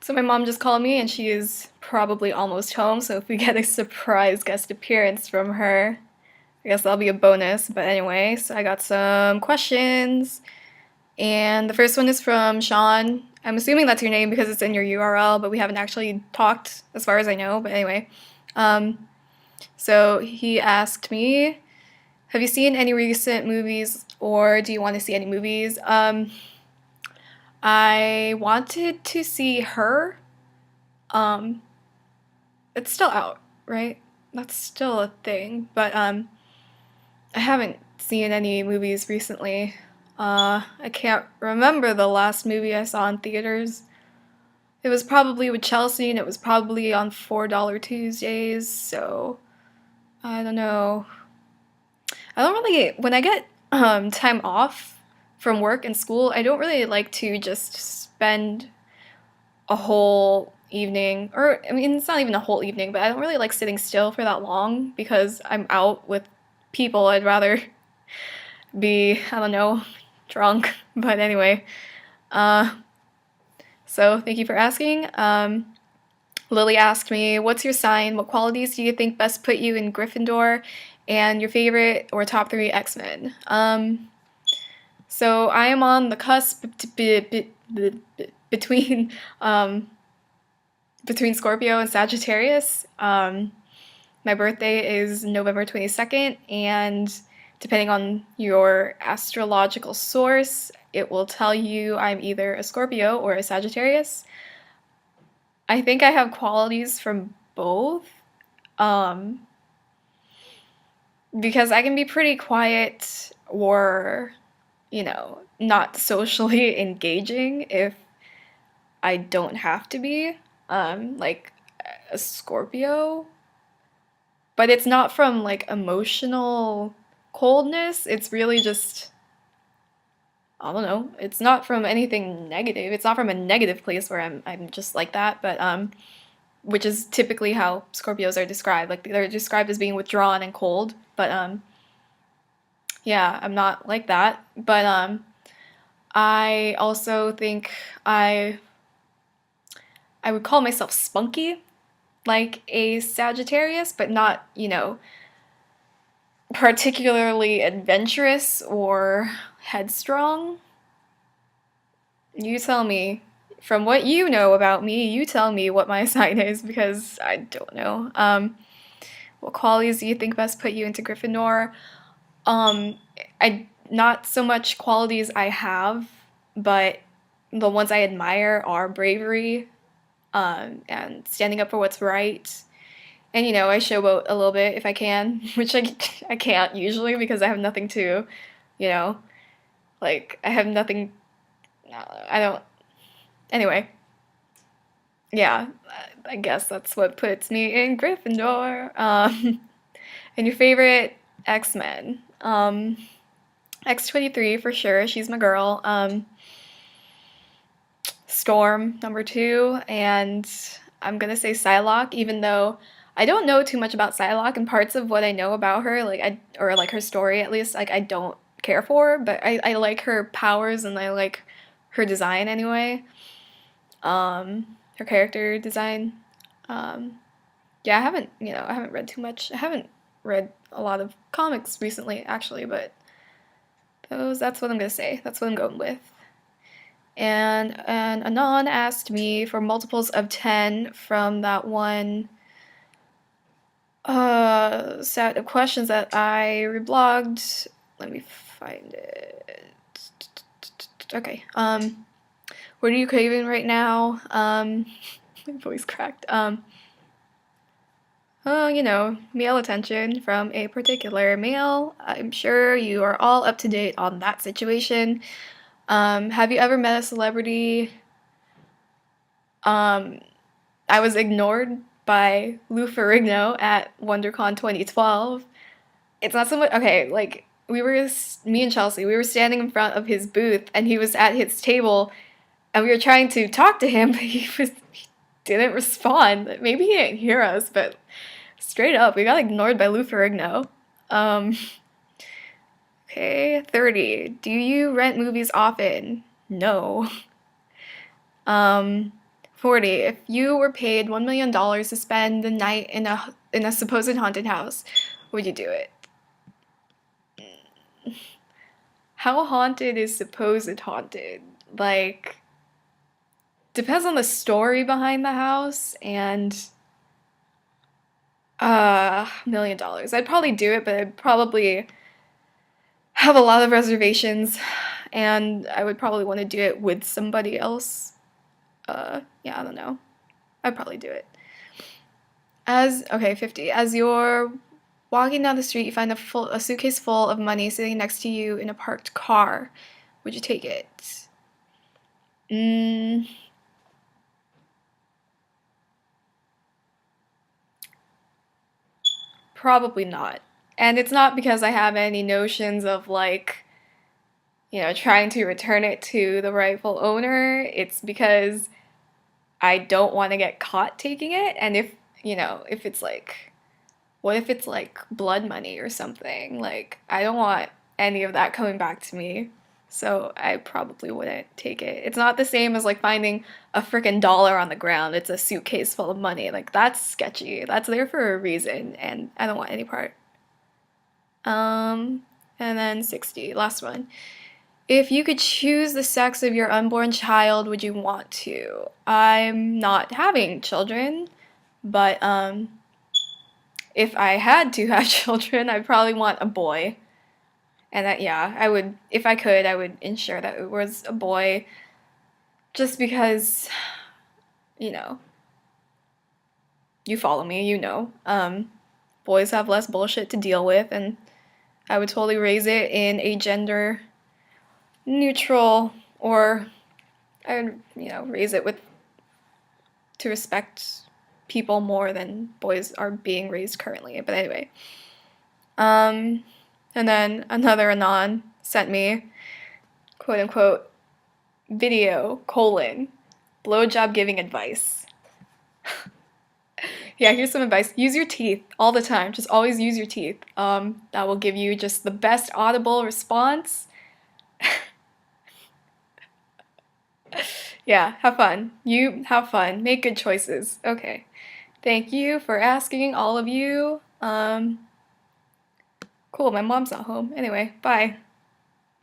So my mom just called me and she is probably almost home, so if we get a surprise guest appearance from her, I guess that'll be a bonus. But anyway, so I got some questions, and the first one is from Sean. I'm assuming that's your name because it's in your URL, but we haven't actually talked as far as I know. But anyway, um, so he asked me, have you seen any recent movies or do you want to see any movies? I wanted to see Her. Um, it's still out, right? That's still a thing, but I haven't seen any movies recently. I can't remember the last movie I saw in theaters. It was probably with Chelsea, and it was probably on $4 Tuesdays. So I don't know. I don't really when I get time off from work and school. I don't really like to just spend a whole evening, or I mean, it's not even a whole evening, but I don't really like sitting still for that long because I'm out with people. I'd rather be, I don't know, drunk. But anyway, uh, so thank you for asking. Lily asked me, what's your sign? What qualities do you think best put you in Gryffindor? And your favorite or top three X-Men? So I am on the cusp between between Scorpio and Sagittarius. My birthday is November 22nd, and depending on your astrological source, it will tell you I'm either a Scorpio or a Sagittarius. I think I have qualities from both, um, because I can be pretty quiet or, not socially engaging if I don't have to be, like a Scorpio. But it's not from like emotional coldness. It's really just, I don't know. It's not from anything negative. It's not from a negative place where I'm just like that, but which is typically how Scorpios are described. Like they're described as being withdrawn and cold, but yeah, I'm not like that. But I also think I I would call myself spunky, like a Sagittarius, but not, particularly adventurous or headstrong. You tell me. From what you know about me, you tell me what my sign is because I don't know. What qualities do you think best put you into Gryffindor? Um, I not so much qualities I have, but the ones I admire are bravery, and standing up for what's right. And I showboat a little bit if I can, which I can't usually because I have nothing to, you know, like I have nothing. I don't. Anyway, yeah, I guess that's what puts me in Gryffindor. And your favorite X-Men? X-23 for sure. She's my girl. Storm number two, and I'm gonna say Psylocke, even though I don't know too much about Psylocke, and parts of what I know about her, or like her story at least, like I don't care for, but I like her powers and I like her design anyway. Her character design. Um, yeah, I haven't read too much. I haven't read a lot of comics recently, actually, but that's what I'm gonna say. That's what I'm going with. And Anon asked me for multiples of 10 from that one set of questions that I reblogged. Let me find it. Okay. What are you craving right now? My voice cracked. Oh, male attention from a particular male. I'm sure you are all up to date on that situation. Have you ever met a celebrity? Um, I was ignored by Lou Ferrigno at WonderCon 2012. It's not so much, okay, like, me and Chelsea, we were standing in front of his booth, and he was at his table, and we were trying to talk to him, but he didn't respond. Maybe he didn't hear us, but straight up, we got ignored by Lou Ferrigno. Um, okay, 30. Do you rent movies often? No. Um, 40. If you were paid $1 million to spend the night in a supposed haunted house, would you do it? How haunted is supposed haunted? Like, depends on the story behind the house and $1 million. I'd probably do it, but I'd probably have a lot of reservations and I would probably want to do it with somebody else. Yeah, I don't know. I'd probably do it. Okay, 50. As you're walking down the street, you find a suitcase full of money sitting next to you in a parked car. Would you take it? Probably not. And it's not because I have any notions of like, trying to return it to the rightful owner. It's because I don't want to get caught taking it. And if it's like, what if it's like blood money or something? Like, I don't want any of that coming back to me. So I probably wouldn't take it. It's not the same as like finding a freaking dollar on the ground. It's a suitcase full of money. Like, that's sketchy. That's there for a reason, and I don't want any part. And then 60, last one. If you could choose the sex of your unborn child, would you want to? I'm not having children, but if I had to have children, I'd probably want a boy. And yeah, I would, if I could, I would ensure that it was a boy just because, you know, you follow me, boys have less bullshit to deal with, and I would totally raise it in a gender neutral, or I would, raise it to respect people more than boys are being raised currently. But anyway, and then another Anon sent me, quote unquote, video, blowjob giving advice. Yeah, here's some advice. Use your teeth all the time. Just always use your teeth. That will give you just the best audible response. Yeah, have fun. You have fun. Make good choices. Okay. Thank you for asking, all of you. Cool, my mom's not home. Anyway, bye.